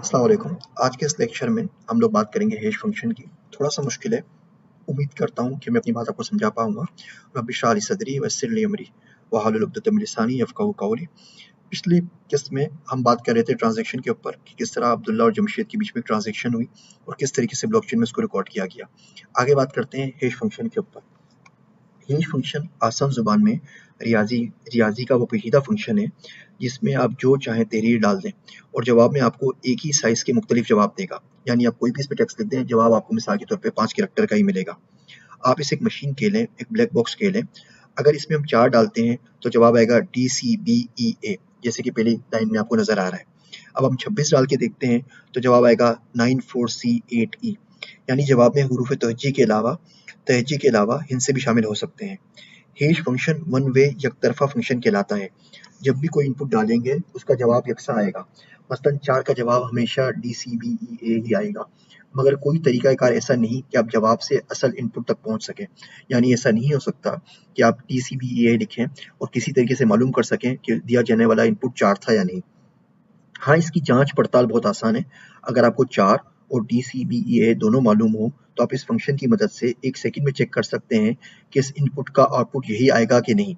अस्सलाम वालेकुम। आज के इस लेक्चर में हम लोग बात करेंगे हैश फंक्शन की। थोड़ा सा मुश्किल है, उम्मीद करता हूँ कि मैं अपनी बात आपको समझा पाऊंगा। रब्बि इश्रह ली सदरी वयस्सिर ली अमरी वहलुल उक़दतम मिन लिसानी यफ़क़हू क़ौली। पिछली किस्त में हम बात कर रहे थे ट्रांजैक्शन के ऊपर कि किस तरह अब्दुल्ला और जमशेद के बीच में ट्रांजैक्शन हुई और किस तरीके से ब्लॉकचेन में उसको रिकॉर्ड किया गया। आगे बात करते हैं हैश फंक्शन के ऊपर। हैश फंक्शन आसान ज़ुबान में रियाजी का वो पेचीदा फंक्शन है जिसमें आप जो चाहें तहरीर डाल दें और जवाब में आपको एक ही साइज़ के मुख्तलिफ जवाब देगा। यानी आप कोई भी इस पे टेक्स्ट लिख दें, जवाब आपको मिसाल के तौर पे 5 कैरेक्टर का ही मिलेगा। आप इसे एक मशीन कह लें, एक ब्लैक बॉक्स कह लें। अगर इसमें हम 4 डालते हैं तो जवाब आएगा DCBEA, जैसे कि पहली लाइन में आपको नज़र आ रहा है। अब हम 26 डाल के देखते हैं तो जवाब आएगा 94C8E, यानी जवाब में हुरूफ तहज्जी के अलावा हिंसे भी शामिल हो सकते हैं। हैश फंक्शन वन वे यकतरफा फंक्शन कहलाता है। जब भी कोई इनपुट डालेंगे उसका जवाब यकसा आएगा। मसलन 4 का जवाब हमेशा DCBEA ही आएगा, मगर कोई तरीक़ाकार ऐसा नहीं कि आप जवाब से असल इनपुट तक पहुंच सकें। यानी ऐसा नहीं हो सकता कि आप DCBEA लिखें और किसी तरीके से मालूम कर सकें कि दिया जाने वाला इनपुट 4 था या नहीं। हाँ, इसकी जांच पड़ताल बहुत आसान है। अगर आपको 4 और DCBEA दोनों मालूम हो तो आप इस फंक्शन की मदद से 1 सेकंड में चेक कर सकते हैं कि इस इनपुट का आउटपुट यही आएगा कि नहीं।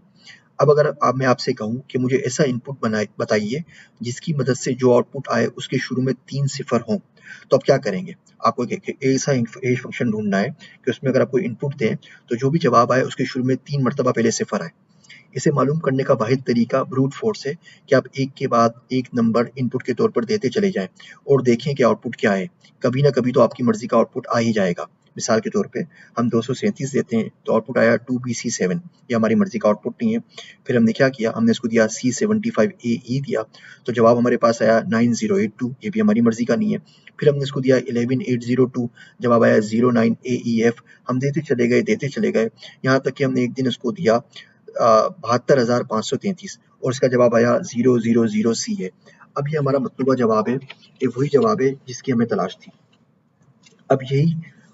अब अगर मैं आपसे कहूँ कि मुझे ऐसा इनपुट बताइए जिसकी मदद से जो आउटपुट आए उसके शुरू में 3 सिफर हों, तो आप क्या करेंगे? आपको एक ऐसा हैश फंक्शन ढूंढना है कि उसमें अगर आप कोई इनपुट दें तो जो भी जवाब आए उसके शुरू में 3 मरतबा पहले सिफर आए। इसे मालूम करने का वाहिद तरीका ब्रूट फोर्स है कि आप एक के बाद एक नंबर इनपुट के तौर पर देते चले जाएं और देखें कि आउटपुट क्या है। कभी ना कभी तो आपकी मर्जी का आउटपुट आ ही जाएगा। मिसाल के तौर पे हम 237 देते हैं तो आउटपुट आया 2BC7, ये हमारी मर्जी का आउटपुट नहीं है। फिर हमने क्या किया, हमने इसको दिया C75AE दिया तो जवाब हमारे पास आया 9082, ये भी हमारी मर्जी का नहीं है। फिर हमने इसको दिया 11802, जवाब आया 09AEF। हम देते चले गए यहाँ तक कि हमने एक दिन इसको दिया 72,533 और इसका जवाब आया 000C है। अब ये हमारा मतलूबा जवाब है, ये वही जवाब है जिसकी हमें तलाश थी। अब यही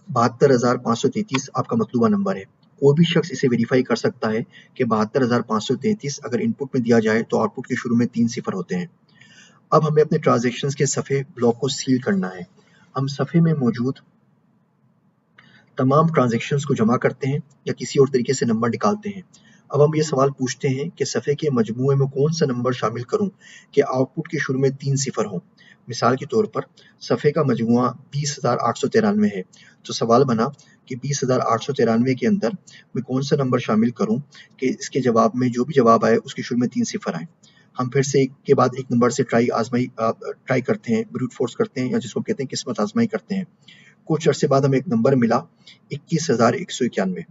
72,533 आपका मतलूबा नंबर है। कोई भी शख्स इसे वेरीफाई कर सकता है कि 72,533 अगर इनपुट में दिया जाए तो आउटपुट के शुरू में 3 सिफर होते हैं। अब हमें अपने ट्रांजैक्शंस के सफ़े ब्लॉक को सील करना है। हम सफ़े में मौजूद तमाम ट्रांजैक्शंस को जमा करते हैं या किसी और तरीके से नंबर निकालते हैं। अब हम ये सवाल पूछते हैं कि सफ़े के मजमूए में कौन सा नंबर शामिल करूं कि आउटपुट के शुरू में 3 सिफर हों। मिसाल के तौर पर सफ़े का मजमूआ 20,893 है, तो सवाल बना कि 20,893 के अंदर मैं कौन सा नंबर शामिल करूं कि इसके जवाब में जो भी जवाब आए उसके शुरू में 3 सिफर आए। हम फिर से एक के बाद एक नंबर से ट्राई करते हैं, ब्रूट फोर्स करते हैं, या जिसको कहते हैं किस्मत आजमाई करते हैं। कुछ अरसे बाद हमें एक नंबर मिला 21,191।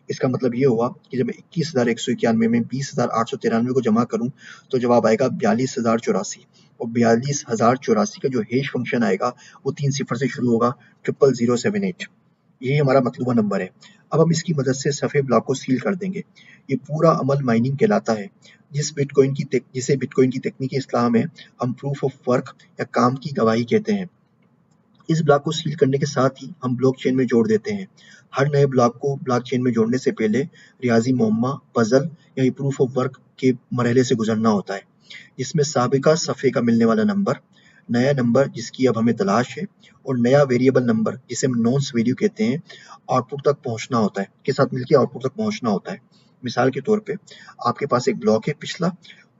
इसका मतलब ये हुआ कि जब मैं 21,191 में 20,893 को जमा करूं तो जवाब आएगा 42,084 और 42,084 का जो हैश फंक्शन आएगा वो 3 सिफर से शुरू होगा, 00078। यही हमारा मतलूबा नंबर है। अब हम इसकी मदद से सफ़े ब्लॉक को सील कर देंगे। ये पूरा अमल माइनिंग कहलाता है, जिसे बिटकॉइन की तकनीकी इस्लाह में हम प्रूफ ऑफ वर्क या काम की गवाही कहते हैं। इस ब्लॉक को सील करने के साथ ही हम ब्लॉकचेन में जोड़ देते हैं। हर नए ब्लॉक को ब्लॉकचेन में जोड़ने से पहले रियाजी मुअम्मा, पजल या प्रूफ ऑफ वर्क के मरहले से गुजरना होता है, जिसमें साबिका सफ़े का मिलने वाला नंबर, नया नंबर जिसकी अब हमें तलाश है, और नया वेरिएबल नंबर जिसे हम नोन्स वैल्यू कहते हैं, आउटपुट तक पहुंचना होता है, के साथ मिलकर आउटपुट तक पहुंचना होता है। मिसाल के तौर पे आपके पास एक ब्लॉक है पिछला,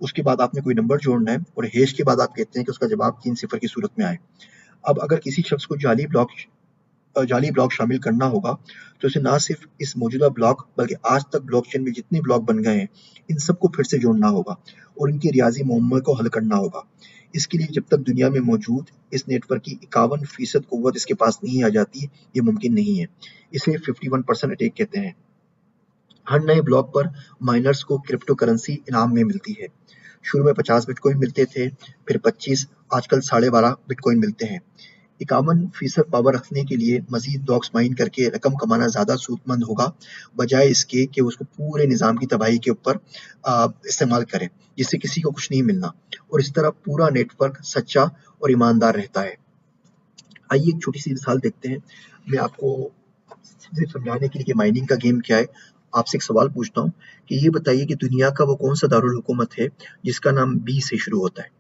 उसके बाद आपने कोई नंबर जोड़ना है और हैश के बाद आप कहते हैं कि उसका जवाब 3 सिफर की सूरत में आए। अब अगर किसी शख्स को जाली ब्लॉक शामिल करना होगा तो उसे ना सिर्फ इस मौजूदा ब्लॉक बल्कि आज तक ब्लॉकचेन में जितने ब्लॉक बन गए हैं इन सबको फिर से जोड़ना होगा और इनके रियाजी मुअम्मा को हल करना होगा। इसके लिए जब तक दुनिया में मौजूद इस नेटवर्क की 51% कुव्वत इसके पास नहीं आ जाती, ये मुमकिन नहीं है। इसे 51% अटैक कहते हैं। हर नए ब्लॉक पर माइनर्स को क्रिप्टो करेंसी इनाम में मिलती है। शुरू में 50 बिटकॉइन मिलते थे, फिर 25, आजकल 12.5 बिटकॉइन मिलते हैं। 51% पावर रखने के लिए मजीद ब्लॉक्स माइन करके रकम कमाना ज़्यादा सूदमंद होगा, बजाय इसके कि उसको पूरे निज़ाम की तबाही के ऊपर इस्तेमाल करें, जिससे किसी को कुछ नहीं मिलना और इस तरह पूरा नेटवर्क सच्चा और ईमानदार रहता है। आइए एक छोटी सी मिसाल देखते हैं। मैं आपको सिर्फ समझाने के लिए कि माइनिंग का गेम क्या है, आपसे एक सवाल पूछता हूँ कि ये बताइए कि दुनिया का वो कौन सा दारुल हुकूमत है जिसका नाम बी से शुरू होता है।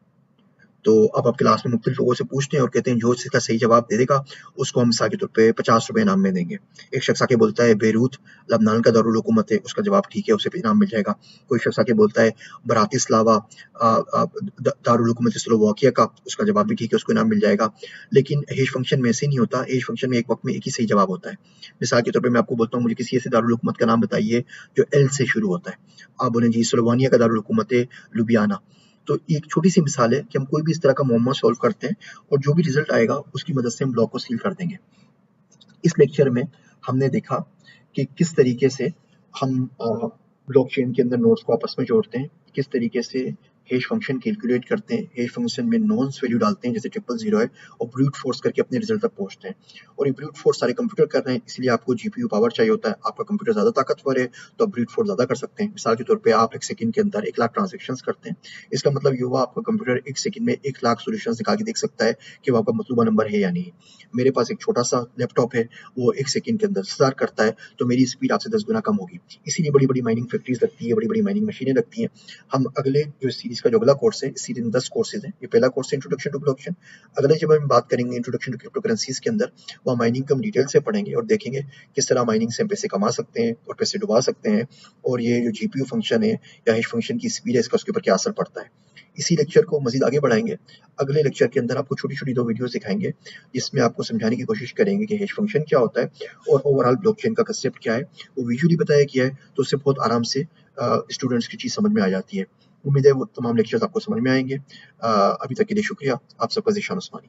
तो अब आप क्लास में मुख्तलिफ लोगों से पूछते हैं और कहते हैं जो इसका सही जवाब दे देगा उसको हम मिसाल के तौर पे 50 रुपए इनाम में देंगे। एक शख्स आके बोलता है बेरूत लबनान का दारुल हुकूमत है, उसका जवाब ठीक है, उसे इनाम मिल जाएगा। कोई शख्स आके बोलता है ब्रातिस्लावा दारुल हुकूमत स्लोवाकिया का, उसका जवाब भी ठीक है, उसको इनाम मिल जाएगा। लेकिन हेश फंक्शन में ऐसे नहीं होता, हेश फंक्शन में एक वक्त में एक ही सही जवाब होता है। मिसाल के तौर पे मैं आपको बोलता हूँ मुझे किसी ऐसे दारुल हुकूमत का नाम बताइए जो एल से शुरू होता है। आप बोलें जी स्लोवानिया का दारुल हुकूमत है लुबियाना। तो एक छोटी सी मिसाल है कि हम कोई भी इस तरह का मुअम्मा सॉल्व करते हैं और जो भी रिजल्ट आएगा उसकी मदद से हम ब्लॉक को सील कर देंगे। इस लेक्चर में हमने देखा कि किस तरीके से हम ब्लॉकचेन के अंदर नोड्स को आपस में जोड़ते हैं, किस तरीके से हैश फंक्शन कैलकुलेट करते हैं, हैश फंक्शन में नॉन्स वैल्यू डालते हैं जैसे 000 है और ब्रूट फोर्स करके अपने रिजल्ट तक पहुंचते हैं। और ये ब्रूट फोर्स सारे कंप्यूटर कर रहे हैं, इसलिए आपको जीपीयू पावर चाहिए होता है। आपका कंप्यूटर ज़्यादा ताकतवर है तो आप ब्रूट फोर्स ज़्यादा कर सकते हैं। मिसाल के तौर पे आप एक सेकंड के अंदर 1 लाख ट्रांजेक्शंस करते हैं, इसका मतलब ये हुआ आपका कंप्यूटर एक सेकंड में 1 लाख सॉल्यूशंस निकाल के देख सकता है कि वो आपका मतलूबा नंबर है या नहीं। मेरे पास एक छोटा सा लैपटॉप है, वो एक सेकंड के अंदर 10,000 करता है, तो मेरी स्पीड आपसे 10 गुना कम होगी। इसीलिए बड़ी बड़ी माइनिंग फैक्ट्रीज लगती है, बड़ी बड़ी माइनिंग मशीनें लगती हैं। हम अगले जो सीरीज का जो अगला कोर्स है, इस सीरीज में 10 कोर्सेज हैं। ये पहला कोर्स है इंट्रोडक्शन टू ब्लॉकचेन। अगले जब हम बात करेंगे इंट्रोडक्शन टू क्रिप्टो करेंसीज के अंदर, वहाँ माइनिंग को हम डिटेल से पढ़ेंगे और देखेंगे किस तरह माइनिंग से हम पैसे कमा सकते हैं और पैसे डुबा सकते हैं, और ये जो जीपीयू फंक्शन है या हैश फंक्शन की स्पीड है इसका उसके ऊपर क्या असर पड़ता है। इसी लेक्चर को मजीद आगे बढ़ाएंगे। अगले लेक्चर के अंदर आपको छोटी छोटी 2 वीडियोस दिखाएंगे जिसमें आपको समझाने की कोशिश करेंगे कि हैश फंक्शन क्या होता है और ओवरऑल ब्लॉकचेन का कांसेप्ट क्या है। वो विजुअली बताया गया है तो उससे बहुत आराम से स्टूडेंट्स की चीज़ समझ में आ जाती है। उम्मीद है वो तमाम लेक्चर्स आपको समझ में आएंगे। अभी तक के लिए शुक्रिया। आप सबका ज़ीशान उस्मानी।